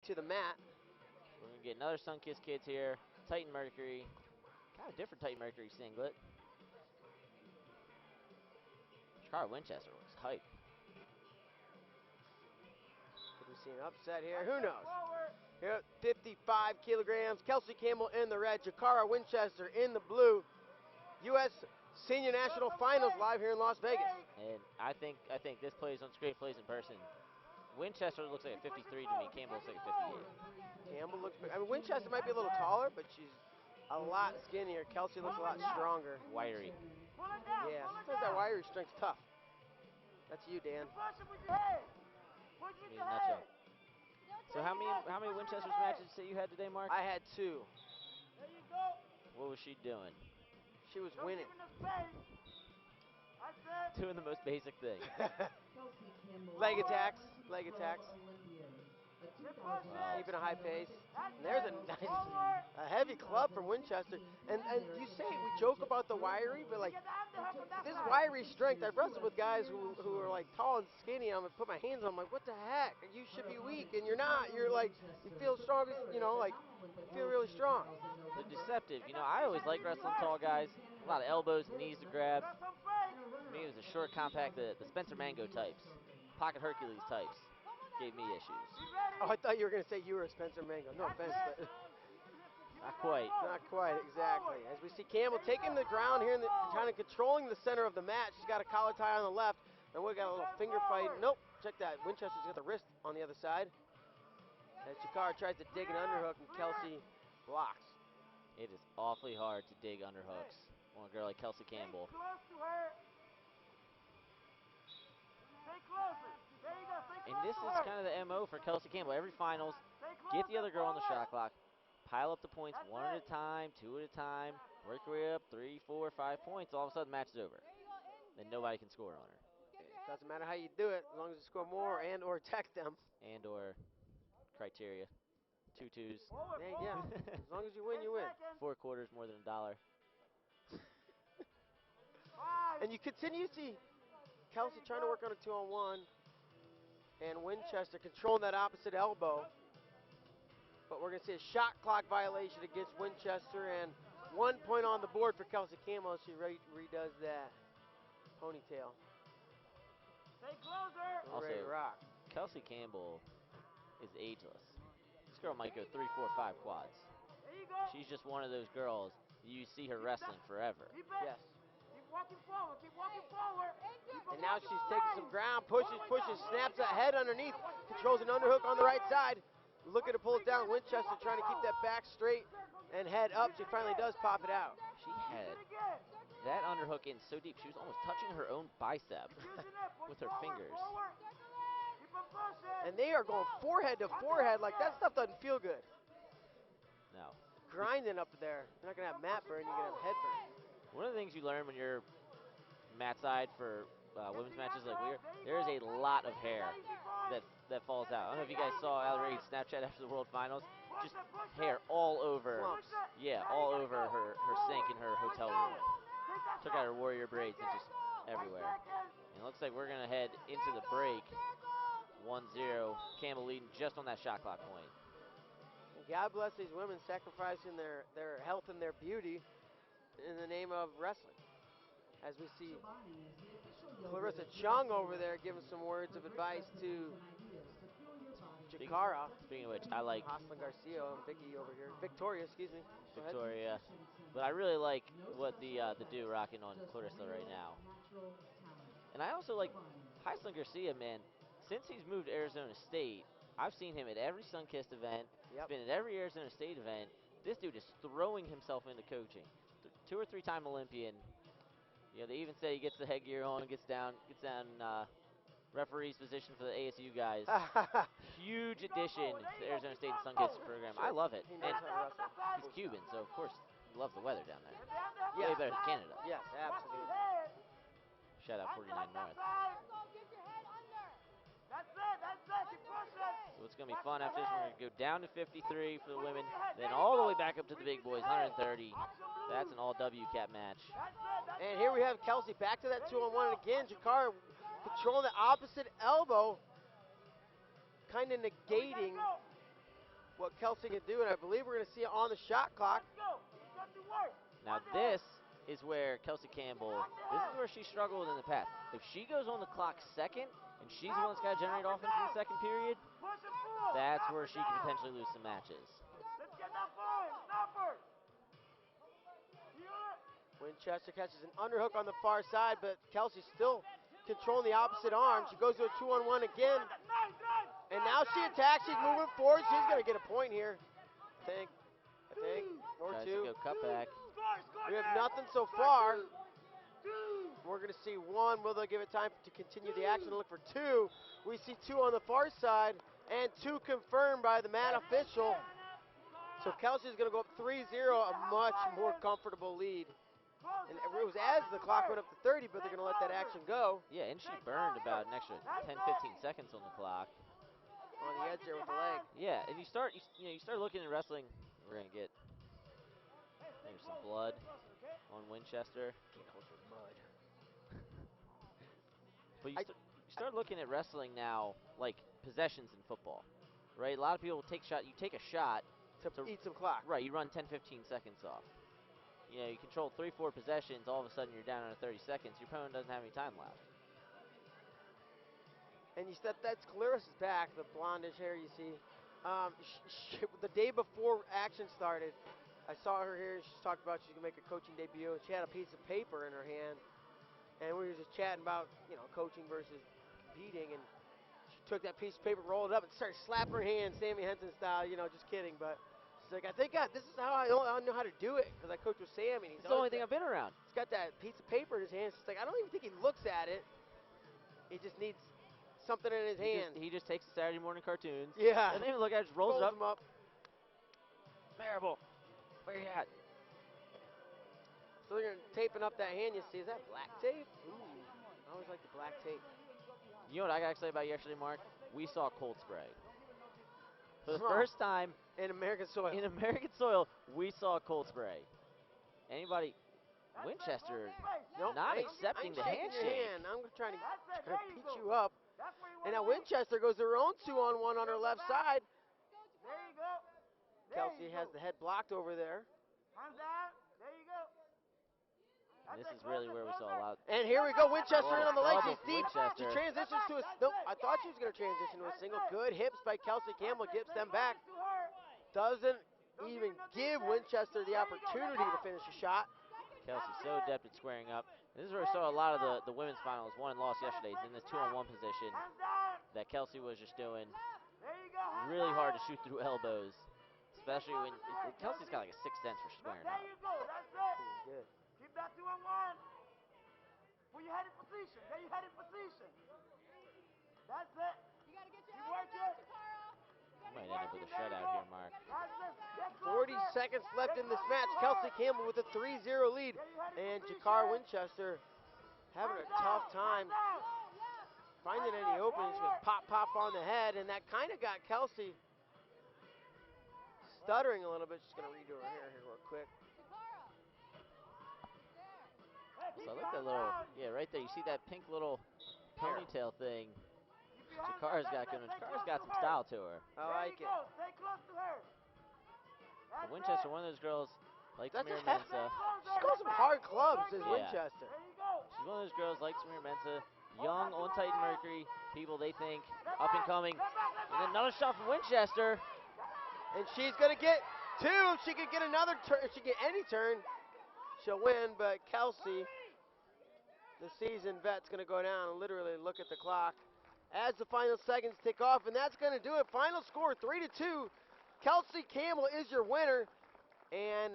to the mat. We're going to get another Sunkist kids here. Titan Mercury. Kind of different Titan Mercury singlet. Jacarra Winchester looks hype. Could we see an upset here? Who knows? Here at 55 kilograms, Kelsey Campbell in the red, Jacarra Winchester in the blue. U.S. Senior National Finals live here in Las Vegas. And I think this plays on screen, plays in person. Winchester looks like a 53 to me. Campbell looks like a 58. Campbell looks, I mean, Winchester might be a little taller, but she's a lot skinnier. Kelsey looks a lot stronger. Wiry. Yeah, sometimes that wiry strength's tough. That's you, Dan. Need a nutshell. So how many Winchester's matches that you had today, Mark? I had 2. What was she doing? She was winning. Doing the most basic thing. Leg attacks. Wow. Keeping a high pace. And there's a nice, a heavy club from Winchester. And you say, we joke about the wiry, but like, this wiry strength, I've wrestled with guys who are like tall and skinny. I'm gonna put my hands on them, like, what the heck? You should be weak, and you're not. You're like, you feel strong, you know, like, you feel really strong. The deceptive. You know, I always like wrestling tall guys. A lot of elbows and knees to grab. For me, it was the short, compact, the Spencer Mango types. Pocket Hercules types. Gave me issues. Oh, I thought you were going to say you were a Spencer Mango. No offense, but Not quite. not quite, exactly. As we see Campbell taking the ground here, and kind of controlling the center of the mat. She's got a collar tie on the left, and we got a little finger fight. Nope, check that. Winchester's got the wrist on the other side. As Jacarra tries to dig an underhook, and Kelsey blocks. It is awfully hard to dig underhooks on a girl like Kelsey Campbell. And this is kind of the MO for Kelsey Campbell. Every finals, get the other girl on the shot clock, pile up the points one at a time, 2 at a time, work your way up 3, 4, 5 points. All of a sudden, the match is over. Then nobody can score on her. It doesn't matter how you do it, as long as you score more and or attack them. And or criteria. 2 twos. Yeah, as long as you win, you win. 4 quarters more than $1. And you continue to see Kelsey trying to work on a 2-on-1, and Winchester controlling that opposite elbow. But we're going to see a shot clock violation against Winchester, and 1 point on the board for Kelsey Campbell as she redoes that ponytail. Also, Ready to rock. Kelsey Campbell is ageless. This girl might go 3, 4, 5 quads. She's just one of those girls, you see her wrestling forever. Yes. And now she's taking some ground, pushes, snaps that head underneath, controls an underhook on the right side. Looking to pull it down. Winchester trying to keep that back straight and head up. She finally does pop it out. She had that underhook in so deep, she was almost touching her own bicep with her fingers. And they are going forehead to forehead. Like, that stuff doesn't feel good. No. Grinding up there. You're not going to have mat burn, you're going to have head burn. One of the things you learn when you're mat side for women's matches like we are, there is a lot of hair that falls out. I don't know if you guys saw Allie Rae's Snapchat after the World Finals. Just hair all over. Clumps. Yeah, all over her sink in her hotel room. Took out her warrior braids and just everywhere. And it looks like we're going to head into the break. 1-0. Campbell leading just on that shot clock point. And God bless these women sacrificing their health and their beauty in the name of wrestling. As we see Clarissa Chung over there giving some words of advice to Jacarra. Speaking of which, I like Jocelyn Garcia and Vicky over here. Victoria, excuse me. Go ahead. Victoria, but I really like what the dude rocking on Clarissa right now. And I also like Jocelyn Garcia, man. Since he's moved to Arizona State, I've seen him at every Sunkist event. Yep. He's been at every Arizona State event. This dude is throwing himself into coaching. 2 or 3 time Olympian. You know, they even say he gets the headgear on and gets down referee's position for the ASU guys. Huge addition to the Arizona State Sunkist program. I love it. He knows how to wrestle. He's Cuban, so of course he loves the weather down there. Yes. Way better than Canada. Yes, absolutely. Shout out 49 North. So it's going to be fun after this. We're going to go down to 53 for the women, then all the way back up to the big boys, 130. That's an all W cap match. And here we have Kelsey back to that 2-on-1. And again, Jacarra controlling the opposite elbow, kind of negating what Kelsey can do, and I believe we're going to see it on the shot clock. Now this is where Kelsey Campbell, this is where she struggled in the past. If she goes on the clock second, and she's the one that's got to generate offense in the second period, that's where she could potentially lose some matches. Winchester catches an underhook on the far side, but Kelsey still controlling the opposite arm. She goes to a 2-on-1 again. And now she attacks. She's moving forward. She's going to get a point here. I think. Or Tries two. to go cutback. We have nothing so far. We're going to see one. Will they give it time to continue the action and look for two? We see two on the far side and two confirmed by the mat official. So Kelsey's going to go up 3-0, a much more comfortable lead. And it was as the clock went up to 30, but they're going to let that action go. Yeah, and she burned about an extra 10, 15 seconds on the clock. On the edge there with the leg. Yeah, and you start looking at wrestling. We're going to get maybe some blood on Winchester. But you start looking at wrestling now like possessions in football, right? A lot of people take shot. You take a shot to eat some clock. Right, you run 10, 15 seconds off. You know, you control 3-4 possessions. All of a sudden, you're down under 30 seconds. Your opponent doesn't have any time left. And that's Clarissa's back, the blondish hair you see. The day before action started, I saw her here. She talked about she's gonna make a coaching debut, and she had a piece of paper in her hand. And we were just chatting about, coaching versus competing, and she took that piece of paper, rolled it up, and started slapping her hands, Sammy Henson style, just kidding. But she's like, I think this is how I know how to do it, because I coach with Sammy. It's the only thing I've been around. He's got that piece of paper in his hand. She's like, I don't even think he looks at it. He just needs something in his hand. He just takes the Saturday morning cartoons. Yeah. Doesn't even look at it, just rolls it up. Them up. Terrible. Where you at? So they're taping up that hand, you see. Is that black tape? Ooh, I always like the black tape. You know what I got to say about yesterday, Mark? We saw cold spray. For the first time in American soil. In American soil, we saw cold spray. Anybody? Winchester not accepting the handshake. I'm trying to beat you up. And now Winchester goes her own 2-on-1 on her left side. There you go. Kelsey has the head blocked over there. Hands down. There you go. And this is really where we saw a lot. And here we go, Winchester in on the leg. She's deep. Winchester. She transitions to a. Nope, I thought she was going to transition to a single. Good hips by Kelsey Campbell. Gets them back. Doesn't even give Winchester the opportunity to finish a shot. Kelsey so adept at squaring up. This is where we saw a lot of the women's finals won and lost yesterday in this 2-on-1 position that Kelsey was just doing really hard to shoot through elbows, especially when Kelsey's got like a sixth sense for squaring up. There you go. That's it. Good. Keep that 2-on-1. Put your head in position. Get your head in position. That's it. You gotta get your elbow down, Jacarra. Might end up with a shutout here, Mark. 40 seconds left in this match. Kelsey Campbell with a 3-0 lead. And Jacarra Winchester having a tough time finding any openings. With pop on the head. And that kind of got Kelsey stuttering a little bit. She's going to redo her hair here real quick. So I like that little, right there. You see that pink little ponytail thing Jacarra's got going. Jacarra's got some style to her. I like it. Stay close to her. But Winchester, one of those girls like Samir Mensah. She's got some hard clubs, is Winchester. She's one of those girls like Samir Mensah, young on Titan Mercury. People they think up and coming. And then another shot from Winchester. And she's going to get two. If she could get another turn, if she get any turn, she'll win. But Kelsey, the seasoned vet's going to go down and literally look at the clock as the final seconds tick off, and that's going to do it. Final score 3-2. Kelsey Campbell is your winner, and